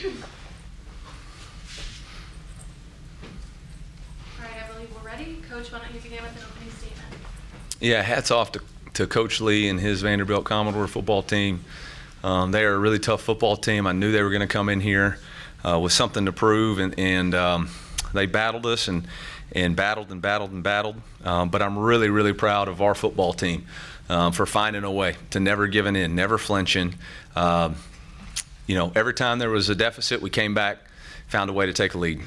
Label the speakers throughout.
Speaker 1: All right, I believe we're ready. Coach, why don't you begin with an opening statement?
Speaker 2: Yeah, hats off to Coach Lee and his Vanderbilt Commodore football team. They are a really tough football team. I knew they were going to come in here with something to prove, and they battled us and battled and battled and battled. But I'm really, really proud of our football team for finding a way to never giving in, never flinching. Every time there was a deficit, we came back, found a way to take a lead.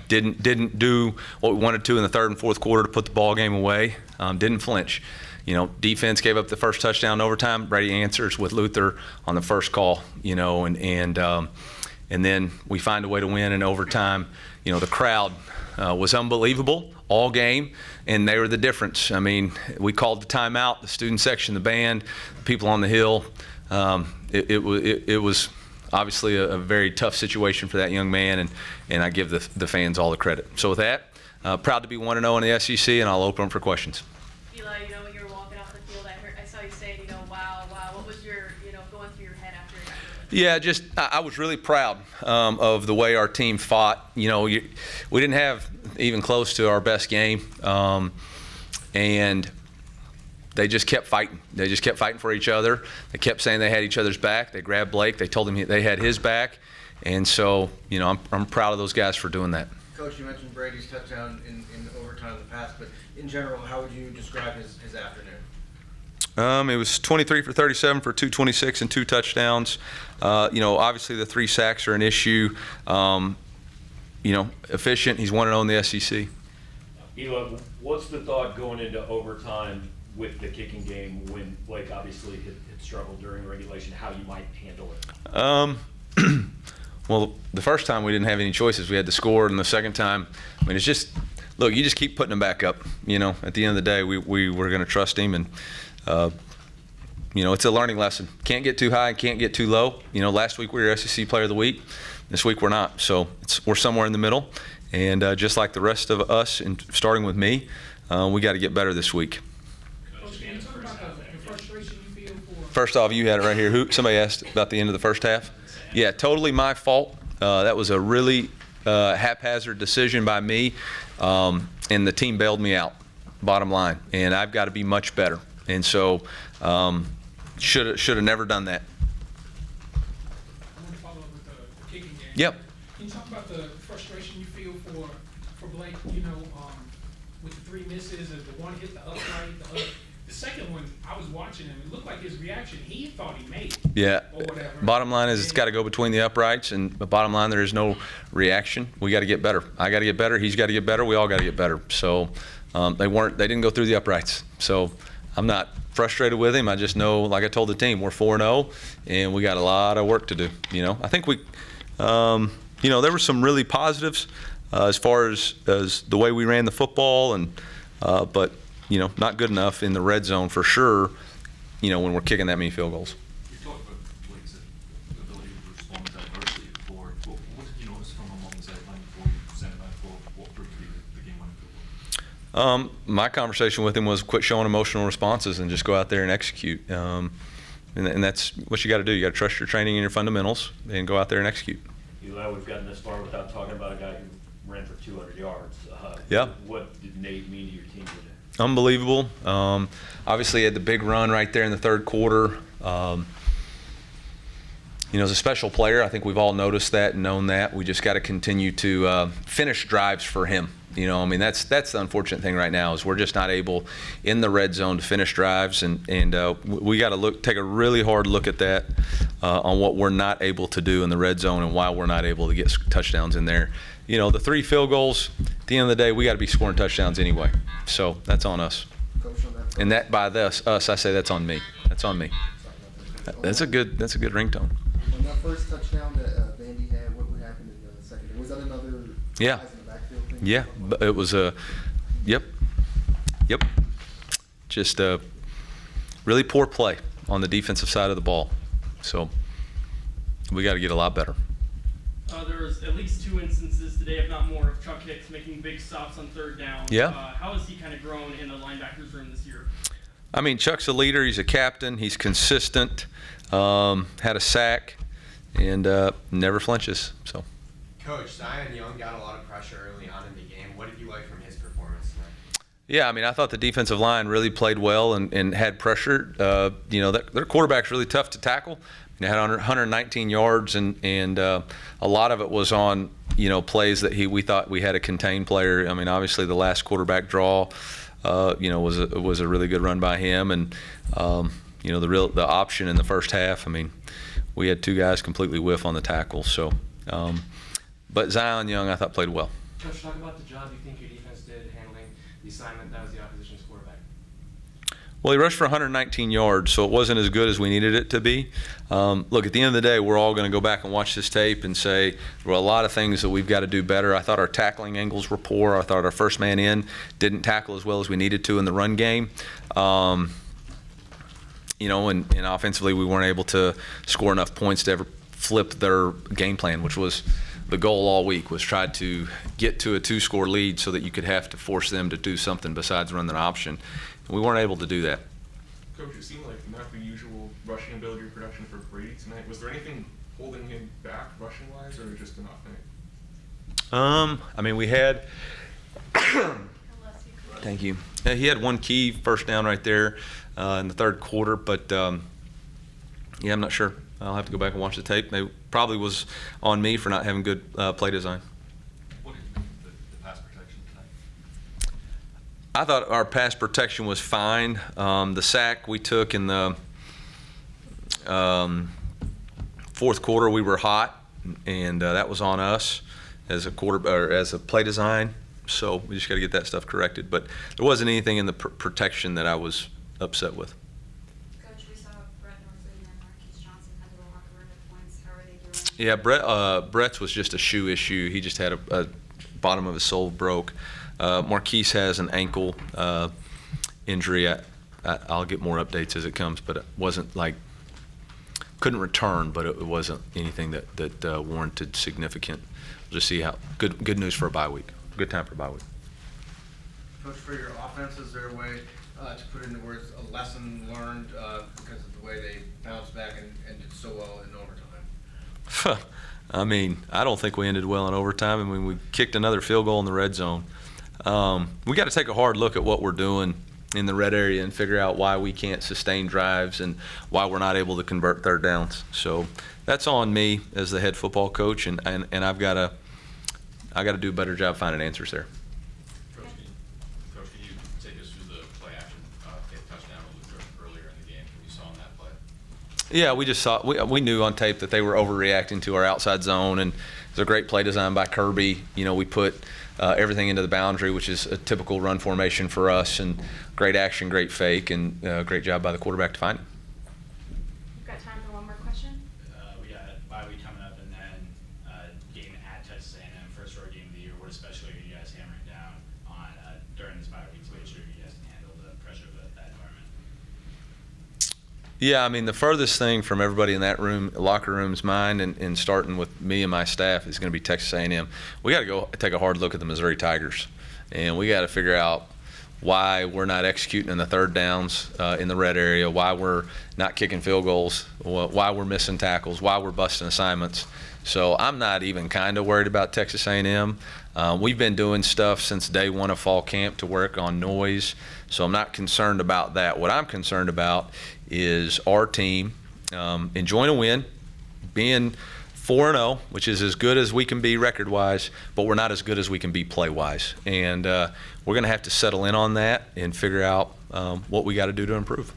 Speaker 2: Didn't do what we wanted to in the third and fourth quarter to put the ball game away. Didn't flinch. Defense gave up the first touchdown in overtime. Brady answers with Luther on the first call. And then we find a way to win in overtime. The crowd was unbelievable all game, and they were the difference. I mean, we called the timeout, the student section, the band, the people on the hill. It was obviously a very tough situation for that young man, and I give the fans all the credit. So with that, proud to be 1-0 in the SEC, and I'll open them for questions.
Speaker 3: Eli, when you were walking off the field, I saw you saying, wow. What was your, going through your head after it?
Speaker 2: Yeah, I was really proud of the way our team fought. We didn't have even close to our best game, and they just kept fighting. They just kept fighting for each other. They kept saying they had each other's back. They grabbed Blake. They told him they had his back. And so, I'm proud of those guys for doing that.
Speaker 4: Coach, you mentioned Brady's touchdown in overtime in the past, but in general, how would you describe his afternoon?
Speaker 2: It was 23 for 37 for 226 and 2 touchdowns. Obviously the 3 sacks are an issue. Efficient. He's 1-0 in the SEC.
Speaker 5: Eli, what's the thought going into overtime with the kicking game when Blake obviously had struggled during regulation, how you might handle it?
Speaker 2: Well, the first time we didn't have any choices. We had to score, and the second time, it's just, look, you just keep putting him back up. At the end of the day, we were going to trust him, and it's a learning lesson. Can't get too high and can't get too low. Last week we were SEC Player of the Week. This week we're not. So we're somewhere in the middle, and just like the rest of us, and starting with me, we got to get better this week.
Speaker 6: Can you talk about the frustration you feel for?
Speaker 2: First off, you had it right here. Somebody asked about the end of the first half. Yeah, totally my fault. That was a really haphazard decision by me, and the team bailed me out, bottom line. And I've got to be much better. And so should have never done that.
Speaker 6: I want to follow up with the kicking game.
Speaker 2: Yep.
Speaker 6: Can you talk about the frustration you feel for Blake, with the 3 misses, the one hit the upright, the second one, I was watching him. It looked like his reaction, he thought he made it.
Speaker 2: Yeah.
Speaker 6: Or whatever.
Speaker 2: Bottom line is it's got to go between the uprights, and the bottom line there is no reaction. We got to get better. I got to get better. He's got to get better. We all got to get better. So they didn't go through the uprights. So I'm not frustrated with him. I just know, like I told the team, we're 4-0, and we got a lot of work to do. I think there were some really positives as far as the way we ran the football, and but not good enough in the red zone for sure. When we're kicking that many field goals.
Speaker 7: You talked about Blake's ability to respond to adversity before. What did you notice from him on the sideline before you sent him out for what proved to be the game-winning field goal?
Speaker 2: My conversation with him was quit showing emotional responses and just go out there and execute. And that's what you got to do. You got to trust your training and your fundamentals and go out there and execute.
Speaker 5: Eli, we've gotten this far without talking about a guy who ran for 200 yards.
Speaker 2: Yeah.
Speaker 5: What did Nate mean to your team today?
Speaker 2: Unbelievable. Obviously, he had the big run right there in the third quarter. As a special player, I think we've all noticed that and known that. We just got to continue to finish drives for him. That's the unfortunate thing right now is we're just not able in the red zone to finish drives, and we got to take a really hard look at that on what we're not able to do in the red zone and why we're not able to get touchdowns in there. The 3 field goals, at the end of the day, we got to be scoring touchdowns anyway. So that's on us. And that by us, I say that's on me. That's on me. That's a good ringtone.
Speaker 4: On that first touchdown that Vandy had, what happened in the second? Was that another
Speaker 2: Yeah.
Speaker 4: guys in the backfield thing?
Speaker 2: Yeah, it was yep. Just a really poor play on the defensive side of the ball. So we got to get a lot better.
Speaker 8: There was at least 2 instances today, if not more, of Chuck Hicks making big stops on third down.
Speaker 2: Yeah.
Speaker 8: How has he kind of grown in the linebackers room this year?
Speaker 2: Chuck's a leader. He's a captain. He's consistent. Had a sack. and never flinches. So.
Speaker 9: Coach, Zion Young got a lot of pressure early on in the game. What did you like from his performance tonight?
Speaker 2: Yeah, I mean, I thought the defensive line really played well and had pressure. Their quarterback's really tough to tackle. They had 119 yards, and a lot of it was on, plays that we thought we had a contained player. I mean, obviously the last quarterback draw, was a really good run by him, and the option in the first half. I mean, we had two guys completely whiff on the tackle. So, but Zion Young, I thought, played well.
Speaker 10: Coach, talk about the job you think your defense did handling the assignment that was the opposition's quarterback.
Speaker 2: Well, he rushed for 119 yards, so it wasn't as good as we needed it to be. Look, at the end of the day, we're all going to go back and watch this tape and say there were a lot of things that we've got to do better. I thought our tackling angles were poor. I thought our first man in didn't tackle as well as we needed to in the run game. And offensively, we weren't able to score enough points to ever flip their game plan, which was the goal all week, was try to get to a 2-score lead so that you could have to force them to do something besides run their option. We weren't able to do that.
Speaker 7: Coach, it seemed like not the usual rushing ability or production for Brady tonight. Was there anything holding him back rushing-wise, or just an off night?
Speaker 2: I mean, we had
Speaker 3: Unless you could.
Speaker 2: Thank you. He had one key first down right there in the third quarter, but I'm not sure. I'll have to go back and watch the tape. It probably was on me for not having good play design.
Speaker 7: What did you think of the pass protection tonight?
Speaker 2: I thought our pass protection was fine. The sack we took in the fourth quarter, we were hot, and that was on us as a as a play design. So we just got to get that stuff corrected. But there wasn't anything in the protection that I was upset with.
Speaker 11: Coach, we saw Brett Northleaf and Marquise Johnson had to walk around at points. How are they doing?
Speaker 2: Yeah, Brett's was just a shoe issue. He just had a bottom of his sole broke. Marquise has an ankle injury. I'll get more updates as it comes, but it wasn't like couldn't return, but it wasn't anything that warranted significant. We'll just see how good news for a bye week. Good time for a bye week.
Speaker 4: Coach, for your offense, is there a way to put into words a lesson learned because of the way they bounced back and did so well in overtime?
Speaker 2: I mean, I don't think we ended well in overtime. I mean, we kicked another field goal in the red zone. We got to take a hard look at what we're doing in the red area and figure out why we can't sustain drives and why we're not able to convert third downs. So that's on me as the head football coach, and I've got to do a better job finding answers there.
Speaker 7: Coach, can you take us through the play action touchdown earlier in the game when you saw on that play?
Speaker 2: Yeah, we just saw we knew on tape that they were overreacting to our outside zone, and it was a great play design by Kirby. We put everything into the boundary, which is a typical run formation for us, and great action, great fake, and great job by the quarterback to find him.
Speaker 1: We've got time for one more question.
Speaker 12: We got a bye week coming up, and then game at Texas A&M, first road game of the year. What especially are you guys hammering down on during this bye week to make sure you guys can handle the pressure of that environment?
Speaker 2: Yeah, I mean, the furthest thing from everybody in that locker room's mind, and starting with me and my staff, is going to be Texas A&M. We got to go take a hard look at the Missouri Tigers, and we got to figure out why we're not executing in the third downs in the red area, why we're not kicking field goals, why we're missing tackles, why we're busting assignments. So I'm not even kind of worried about Texas A&M. We've been doing stuff since day one of fall camp to work on noise, so I'm not concerned about that. What I'm concerned about is our team enjoying a win, being 4-0, which is as good as we can be record-wise, but we're not as good as we can be play-wise. And we're going to have to settle in on that and figure out what we got to do to improve.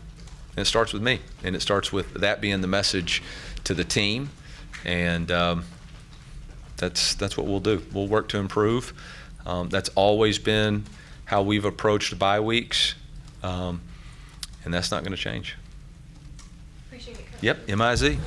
Speaker 2: And it starts with me, and it starts with that being the message to the team. And that's what we'll do. We'll work to improve. That's always been how we've approached bye weeks, and that's not going to change.
Speaker 1: Appreciate it, Coach.
Speaker 2: Yep, MIZ.